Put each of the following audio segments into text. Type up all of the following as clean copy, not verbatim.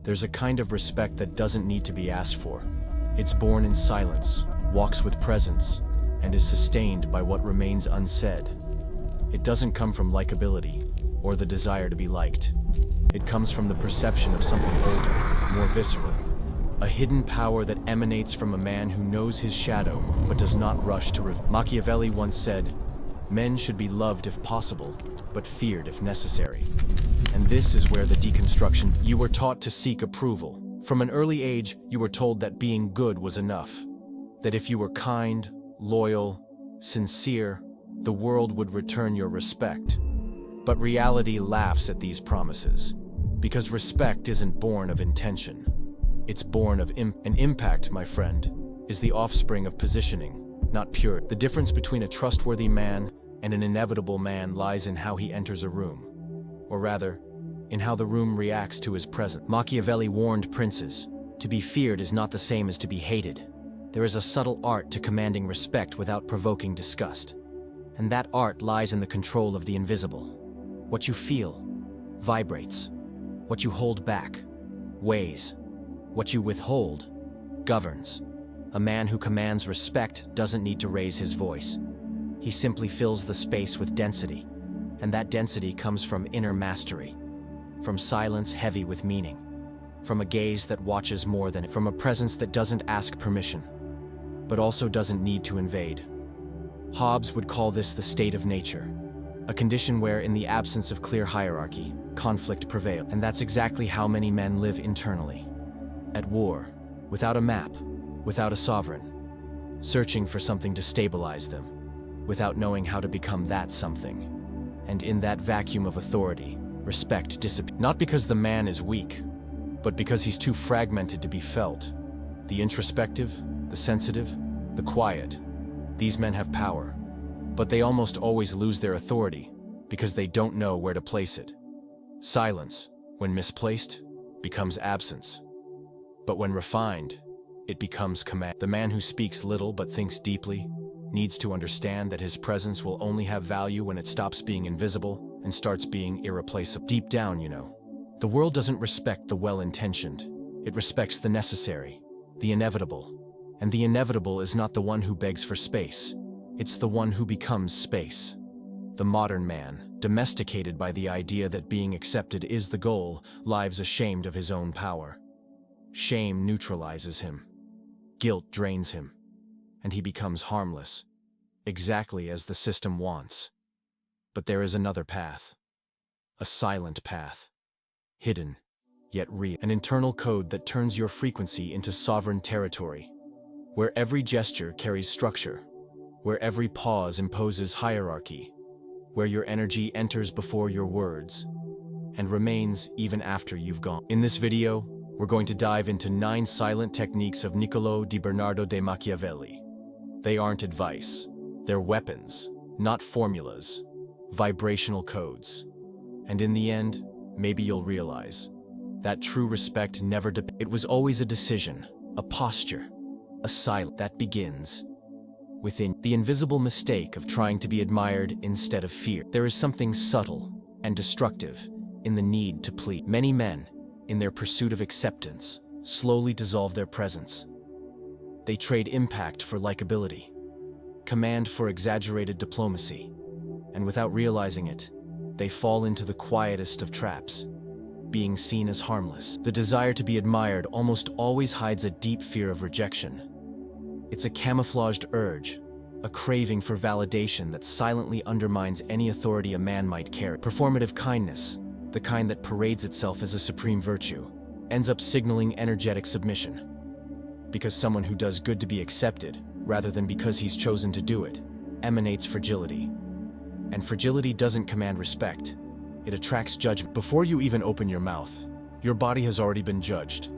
There's a kind of respect that doesn't need to be asked for. It's born in silence, walks with presence, and is sustained by what remains unsaid. It doesn't come from likability, or the desire to be liked. It comes from the perception of something older, more visceral. A hidden power that emanates from a man who knows his shadow, but does not rush to reveal. Machiavelli once said, "Men should be loved if possible, but feared if necessary." And this is where the deconstruction. You were taught to seek approval. From an early age, you were told that being good was enough. That if you were kind, loyal, sincere, the world would return your respect. But reality laughs at these promises, because respect isn't born of intention. It's born of an impact, my friend, is the offspring of positioning, not pure. The difference between a trustworthy man and an inevitable man lies in how he enters a room, or rather, in how the room reacts to his presence. Machiavelli warned princes, to be feared is not the same as to be hated. There is a subtle art to commanding respect without provoking disgust. And that art lies in the control of the invisible. What you feel vibrates. What you hold back weighs. What you withhold governs. A man who commands respect doesn't need to raise his voice. He simply fills the space with density. And that density comes from inner mastery. From silence heavy with meaning. From a gaze that watches more than it. From a presence that doesn't ask permission, but also doesn't need to invade. Hobbes would call this the state of nature, a condition where, in the absence of clear hierarchy, conflict prevails. And that's exactly how many men live internally. At war, without a map, without a sovereign, searching for something to stabilize them, without knowing how to become that something. And in that vacuum of authority, respect disappears. Not because the man is weak, but because he's too fragmented to be felt. The introspective, the sensitive, the quiet. These men have power, but they almost always lose their authority because they don't know where to place it. Silence, when misplaced, becomes absence. But when refined, it becomes command. The man who speaks little but thinks deeply needs to understand that his presence will only have value when it stops being invisible and starts being irreplaceable. Deep down, the world doesn't respect the well-intentioned. It respects the necessary, the inevitable. And the inevitable is not the one who begs for space. It's the one who becomes space. The modern man, domesticated by the idea that being accepted is the goal, lives ashamed of his own power. Shame neutralizes him. Guilt drains him. And he becomes harmless, exactly as the system wants. But there is another path. A silent path. Hidden, yet real. An internal code that turns your frequency into sovereign territory. Where every gesture carries structure. Where every pause imposes hierarchy. Where your energy enters before your words. And remains even after you've gone. In this video, we're going to dive into 9 silent techniques of Niccolò di Bernardo de Machiavelli. They aren't advice. They're weapons, not formulas. Vibrational codes. And in the end, maybe you'll realize that true respect never it was always a decision, a posture, a silence that begins within. The invisible mistake of trying to be admired instead of feared. There is something subtle and destructive in the need to please. Many men, in their pursuit of acceptance, slowly dissolve their presence. They trade impact for likability, command for exaggerated diplomacy, and without realizing it, they fall into the quietest of traps, being seen as harmless. The desire to be admired almost always hides a deep fear of rejection. It's a camouflaged urge, a craving for validation that silently undermines any authority a man might carry. Performative kindness, the kind that parades itself as a supreme virtue, ends up signaling energetic submission. Because someone who does good to be accepted, rather than because he's chosen to do it, emanates fragility. And fragility doesn't command respect. It attracts judgment. Before you even open your mouth, your body has already been judged.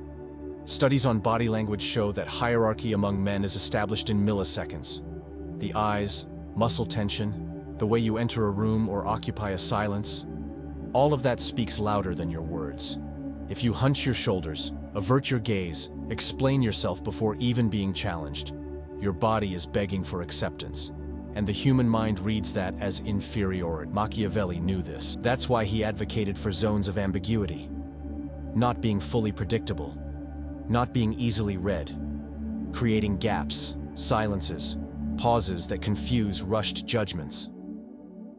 Studies on body language show that hierarchy among men is established in milliseconds. The eyes, muscle tension, the way you enter a room or occupy a silence, all of that speaks louder than your words. If you hunch your shoulders, avert your gaze, explain yourself before even being challenged, your body is begging for acceptance. And the human mind reads that as inferiority. Machiavelli knew this. That's why he advocated for zones of ambiguity. not being fully predictable, not being easily read, creating gaps, silences, pauses that confuse rushed judgments.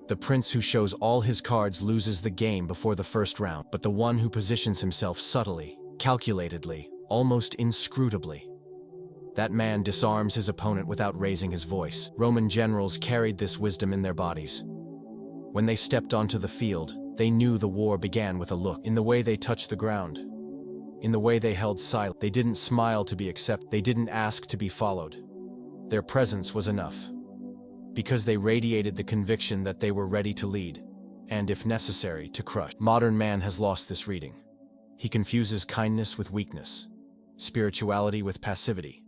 The prince who shows all his cards loses the game before the first round, but the one who positions himself subtly, calculatedly, almost inscrutably, that man disarms his opponent without raising his voice. Roman generals carried this wisdom in their bodies. When they stepped onto the field, they knew the war began with a look. In the way they touched the ground, in the way they held silent, they didn't smile to be accepted, they didn't ask to be followed. Their presence was enough, because they radiated the conviction that they were ready to lead, and if necessary, to crush. Modern man has lost this reading. He confuses kindness with weakness, spirituality with passivity.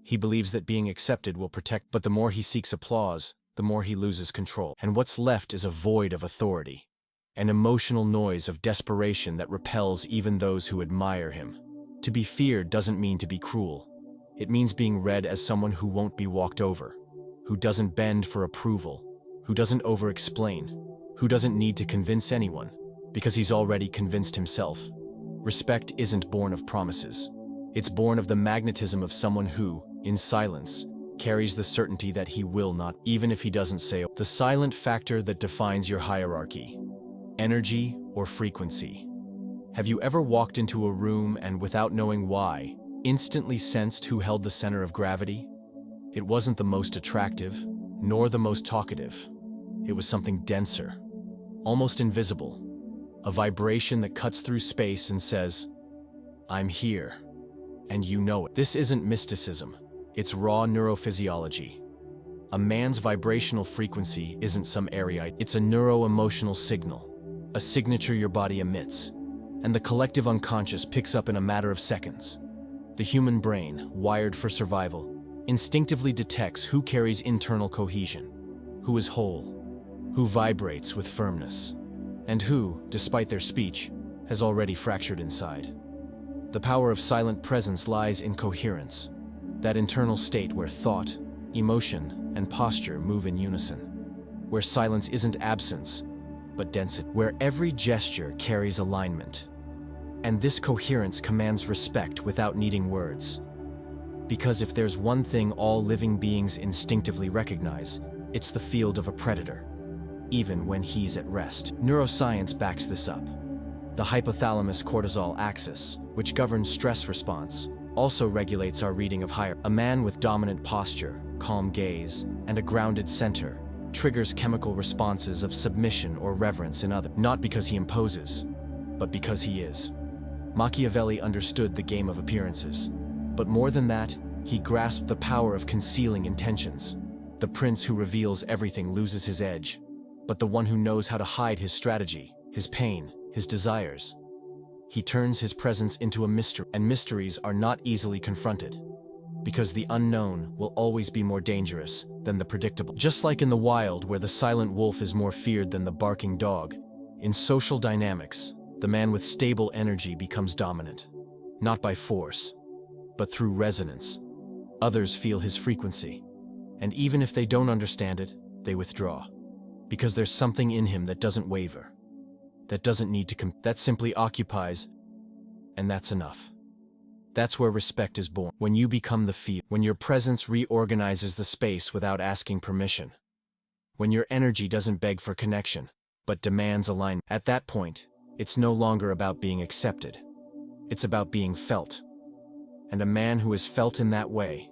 He believes that being accepted will protect, but the more he seeks applause, the more he loses control. And what's left is a void of authority, an emotional noise of desperation that repels even those who admire him. To be feared doesn't mean to be cruel. It means being read as someone who won't be walked over, who doesn't bend for approval, who doesn't over-explain, who doesn't need to convince anyone, because he's already convinced himself. Respect isn't born of promises. It's born of the magnetism of someone who, in silence, carries the certainty that he will not, even if he doesn't say it. The silent factor that defines your hierarchy. Energy or frequency. Have you ever walked into a room and, without knowing why, instantly sensed who held the center of gravity? It wasn't the most attractive, nor the most talkative. It was something denser, almost invisible. A vibration that cuts through space and says, "I'm here, and you know it." This isn't mysticism. It's raw neurophysiology. A man's vibrational frequency isn't some erudite. It's a neuro-emotional signal, a signature your body emits, and the collective unconscious picks up in a matter of seconds. The human brain, wired for survival, instinctively detects who carries internal cohesion, who is whole, who vibrates with firmness, and who, despite their speech, has already fractured inside. The power of silent presence lies in coherence, that internal state where thought, emotion, and posture move in unison, where silence isn't absence, but density, where every gesture carries alignment. And this coherence commands respect without needing words. Because if there's one thing all living beings instinctively recognize, it's the field of a predator, even when he's at rest. Neuroscience backs this up. The hypothalamus-cortisol axis, which governs stress response, also regulates our reading of higher. A man with dominant posture, calm gaze, and a grounded center triggers chemical responses of submission or reverence in others, not because he imposes, but because he is. Machiavelli understood the game of appearances, but more than that, he grasped the power of concealing intentions. The prince who reveals everything loses his edge, but the one who knows how to hide his strategy, his pain, his desires, he turns his presence into a mystery, and mysteries are not easily confronted, because the unknown will always be more dangerous than the predictable. Just like in the wild, where the silent wolf is more feared than the barking dog, in social dynamics, the man with stable energy becomes dominant, not by force, but through resonance. Others feel his frequency, and even if they don't understand it, they withdraw, because there's something in him that doesn't waver, that doesn't need to that simply occupies, and that's enough. That's where respect is born. When you become the field, when your presence reorganizes the space without asking permission, when your energy doesn't beg for connection, but demands alignment. At that point, it's no longer about being accepted. It's about being felt. And a man who is felt in that way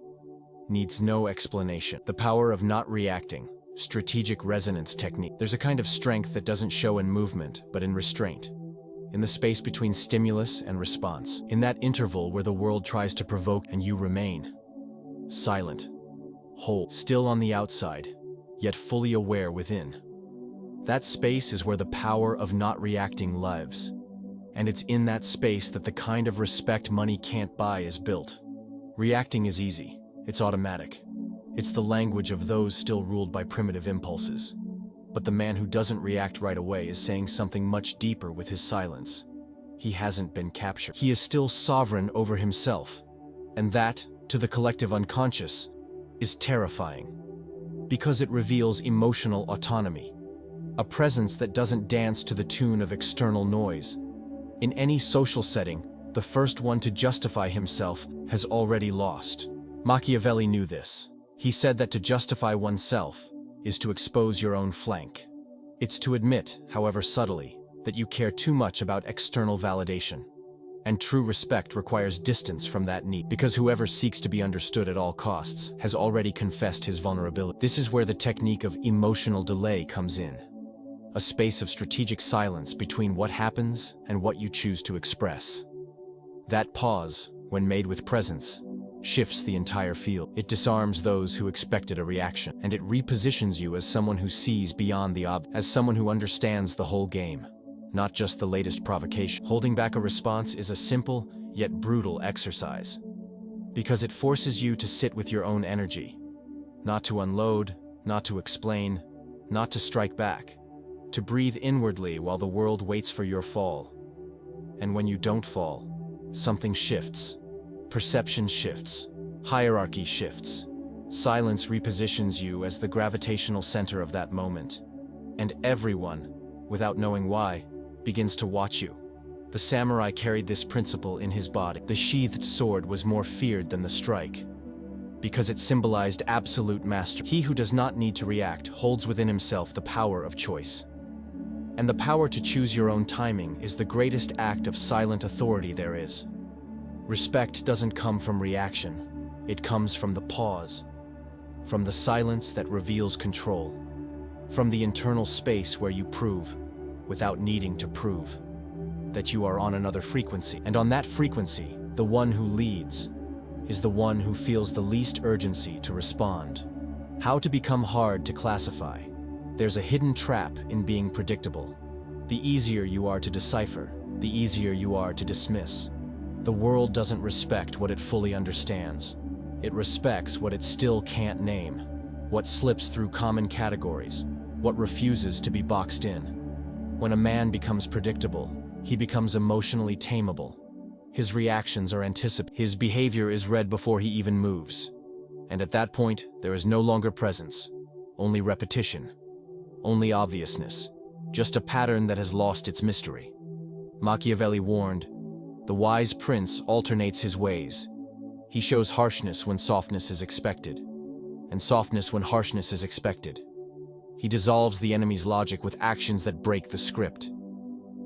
needs no explanation. The power of not reacting. Strategic resonance technique. There's a kind of strength that doesn't show in movement, but in restraint. In the space between stimulus and response. In that interval where the world tries to provoke and you remain. Silent. Whole. Still on the outside, yet fully aware within. That space is where the power of not reacting lives. And it's in that space that the kind of respect money can't buy is built. Reacting is easy. It's automatic. It's the language of those still ruled by primitive impulses. But the man who doesn't react right away is saying something much deeper with his silence. He hasn't been captured. He is still sovereign over himself. And that, to the collective unconscious, is terrifying. Because it reveals emotional autonomy. A presence that doesn't dance to the tune of external noise, In any social setting, the first one to justify himself has already lost. Machiavelli knew this. He said that to justify oneself is to expose your own flank. It's to admit, however subtly, that you care too much about external validation. And true respect requires distance from that need, because whoever seeks to be understood at all costs has already confessed his vulnerability. This is where the technique of emotional delay comes in. A space of strategic silence between what happens and what you choose to express. That pause, when made with presence, shifts the entire field. It disarms those who expected a reaction, and it repositions you as someone who sees beyond the obvious, as someone who understands the whole game, not just the latest provocation. Holding back a response is a simple, yet brutal exercise, because it forces you to sit with your own energy, not to unload, not to explain, not to strike back, to breathe inwardly while the world waits for your fall. And when you don't fall, something shifts. Perception shifts. Hierarchy shifts. Silence repositions you as the gravitational center of that moment. And everyone, without knowing why, begins to watch you. The samurai carried this principle in his body. The sheathed sword was more feared than the strike, because it symbolized absolute mastery. He who does not need to react holds within himself the power of choice. And the power to choose your own timing is the greatest act of silent authority there is. Respect doesn't come from reaction. It comes from the pause, from the silence that reveals control, from the internal space where you prove, without needing to prove, that you are on another frequency. And on that frequency, the one who leads is the one who feels the least urgency to respond. How to become hard to classify. There's a hidden trap in being predictable. The easier you are to decipher, the easier you are to dismiss. The world doesn't respect what it fully understands. It respects what it still can't name, what slips through common categories, what refuses to be boxed in. When a man becomes predictable, he becomes emotionally tameable. His reactions are anticipated. His behavior is read before he even moves. And at that point, there is no longer presence, only repetition, only obviousness, just a pattern that has lost its mystery. Machiavelli warned, "The wise prince alternates his ways. He shows harshness when softness is expected, and softness when harshness is expected. He dissolves the enemy's logic with actions that break the script."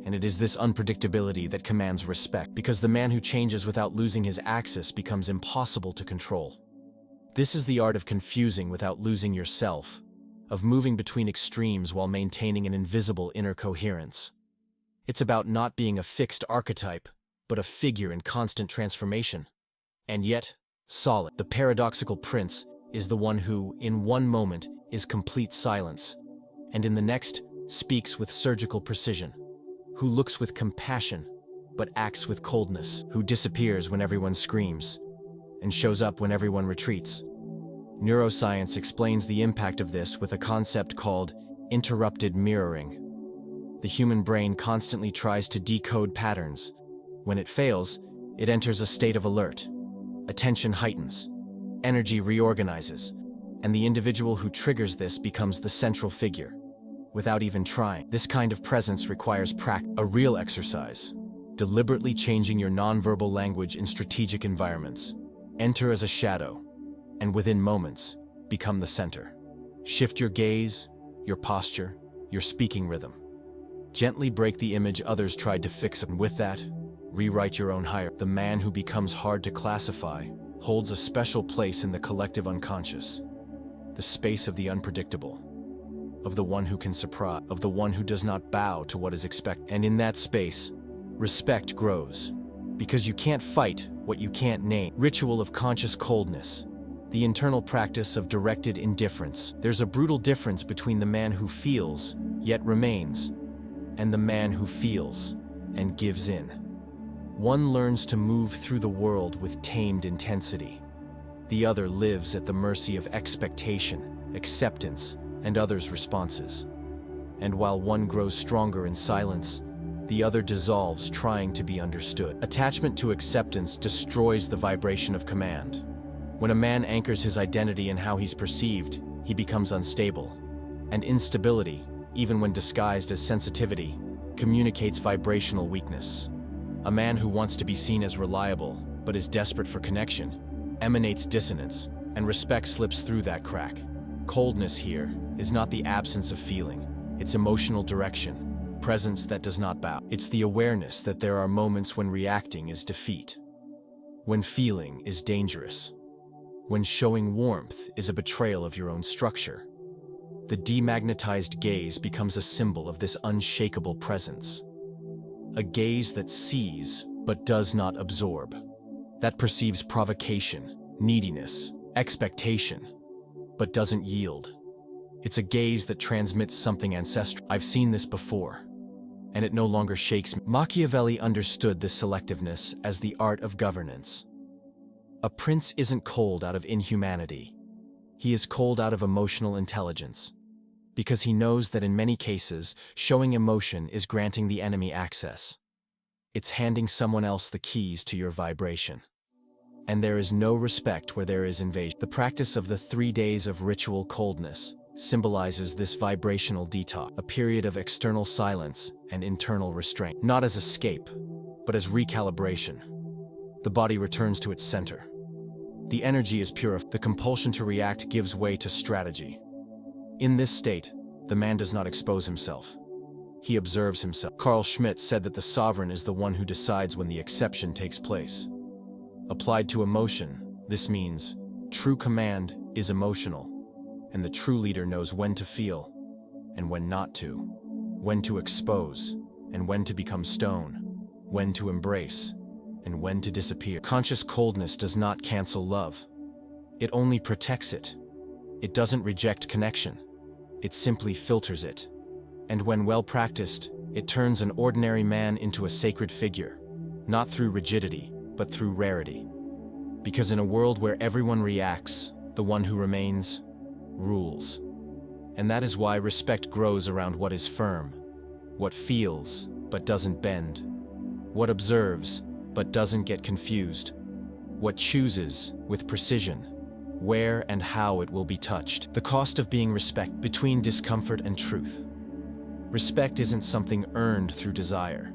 And it is this unpredictability that commands respect, because the man who changes without losing his axis becomes impossible to control. This is the art of confusing without losing yourself, of moving between extremes while maintaining an invisible inner coherence. It's about not being a fixed archetype, but a figure in constant transformation. And yet, solid. The paradoxical prince is the one who, in one moment, is complete silence, and in the next, speaks with surgical precision, who looks with compassion, but acts with coldness, who disappears when everyone screams, and shows up when everyone retreats. Neuroscience explains the impact of this with a concept called interrupted mirroring. The human brain constantly tries to decode patterns. When it fails, it enters a state of alert. Attention heightens, energy reorganizes, and the individual who triggers this becomes the central figure, without even trying. This kind of presence requires practice, a real exercise, deliberately changing your nonverbal language in strategic environments. Enter as a shadow, and within moments, become the center. Shift your gaze, your posture, your speaking rhythm. Gently break the image others tried to fix, and with that, rewrite your own hierarchy. The man who becomes hard to classify holds a special place in the collective unconscious, the space of the unpredictable, of the one who can surprise, of the one who does not bow to what is expected. And in that space, respect grows, because you can't fight what you can't name. Ritual of conscious coldness, the internal practice of directed indifference. There's a brutal difference between the man who feels, yet remains, and the man who feels and gives in. One learns to move through the world with tamed intensity. The other lives at the mercy of expectation, acceptance, and others' responses. And while one grows stronger in silence, the other dissolves trying to be understood. Attachment to acceptance destroys the vibration of command. When a man anchors his identity in how he's perceived, he becomes unstable. And instability, even when disguised as sensitivity, communicates vibrational weakness. A man who wants to be seen as reliable, but is desperate for connection, emanates dissonance, and respect slips through that crack. Coldness here is not the absence of feeling, it's emotional direction, presence that does not bow. It's the awareness that there are moments when reacting is defeat, when feeling is dangerous, when showing warmth is a betrayal of your own structure. The demagnetized gaze becomes a symbol of this unshakable presence. A gaze that sees but does not absorb, that perceives provocation, neediness, expectation, but doesn't yield. It's a gaze that transmits something ancestral. I've seen this before, and it no longer shakes me. Machiavelli understood this selectiveness as the art of governance. A prince isn't cold out of inhumanity. He is cold out of emotional intelligence, because he knows that in many cases, showing emotion is granting the enemy access. It's handing someone else the keys to your vibration. And there is no respect where there is invasion. The practice of the 3 days of ritual coldness symbolizes this vibrational detox, a period of external silence and internal restraint, not as escape, but as recalibration. The body returns to its center. The energy is purified. The compulsion to react gives way to strategy. In this state, the man does not expose himself. He observes himself. Carl Schmitt said that the sovereign is the one who decides when the exception takes place. Applied to emotion, this means true command is emotional, and the true leader knows when to feel and when not to, when to expose and when to become stone, when to embrace and when to disappear. Conscious coldness does not cancel love. It only protects it. It doesn't reject connection. It simply filters it. And when well practiced, it turns an ordinary man into a sacred figure, not through rigidity, but through rarity. Because in a world where everyone reacts, the one who remains rules. And that is why respect grows around what is firm, what feels but doesn't bend, what observes but doesn't get confused, what chooses with precision where and how it will be touched. The cost of being respect between discomfort and truth. Respect isn't something earned through desire.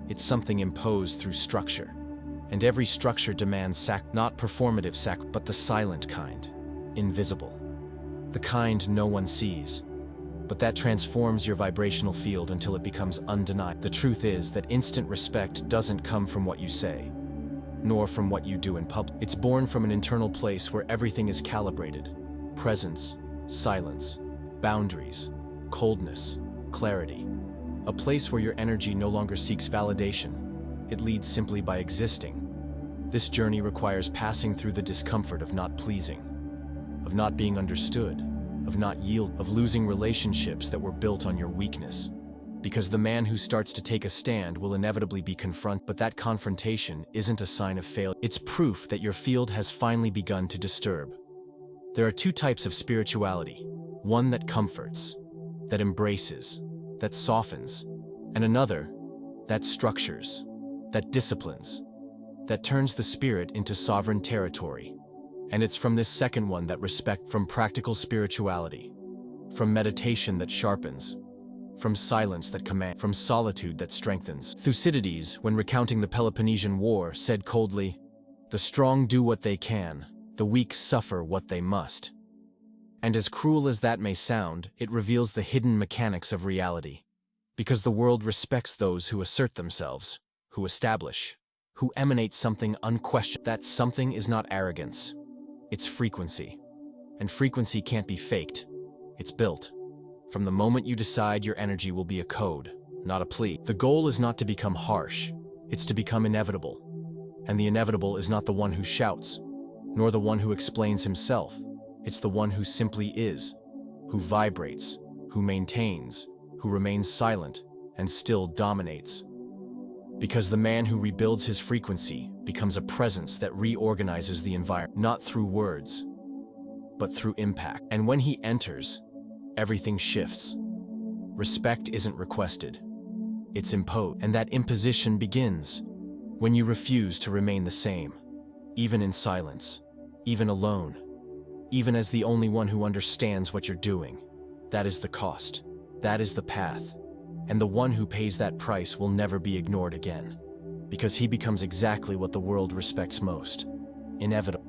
It's something imposed through structure. And every structure demands not performative but the silent kind, invisible. The kind no one sees, but that transforms your vibrational field until it becomes undeniable. The truth is that instant respect doesn't come from what you say, nor from what you do in public. It's born from an internal place where everything is calibrated. Presence, silence, boundaries, coldness, clarity. A place where your energy no longer seeks validation. It leads simply by existing. This journey requires passing through the discomfort of not pleasing, of not being understood, of not yielding, of losing relationships that were built on your weakness. Because the man who starts to take a stand will inevitably be confronted, but that confrontation isn't a sign of failure. It's proof that your field has finally begun to disturb. There are two types of spirituality. One that comforts, that embraces, that softens, and another that structures, that disciplines, that turns the spirit into sovereign territory. And it's from this second one that respect, from practical spirituality, from meditation that sharpens, from silence that commands, from solitude that strengthens. Thucydides, when recounting the Peloponnesian War, said coldly, "The strong do what they can, the weak suffer what they must." And as cruel as that may sound, it reveals the hidden mechanics of reality. Because the world respects those who assert themselves, who establish, who emanate something unquestioned. That something is not arrogance. It's frequency. And frequency can't be faked. It's built. From the moment you decide, your energy will be a code, not a plea. The goal is not to become harsh. It's to become inevitable. And the inevitable is not the one who shouts, nor the one who explains himself. It's the one who simply is, who vibrates, who maintains, who remains silent, and still dominates. Because the man who rebuilds his frequency becomes a presence that reorganizes the environment, not through words, but through impact. And when he enters, everything shifts. Respect isn't requested, it's imposed. And that imposition begins when you refuse to remain the same, even in silence, even alone, even as the only one who understands what you're doing. That is the cost. That is the path. And the one who pays that price will never be ignored again. because he becomes exactly what the world respects most: inevitable.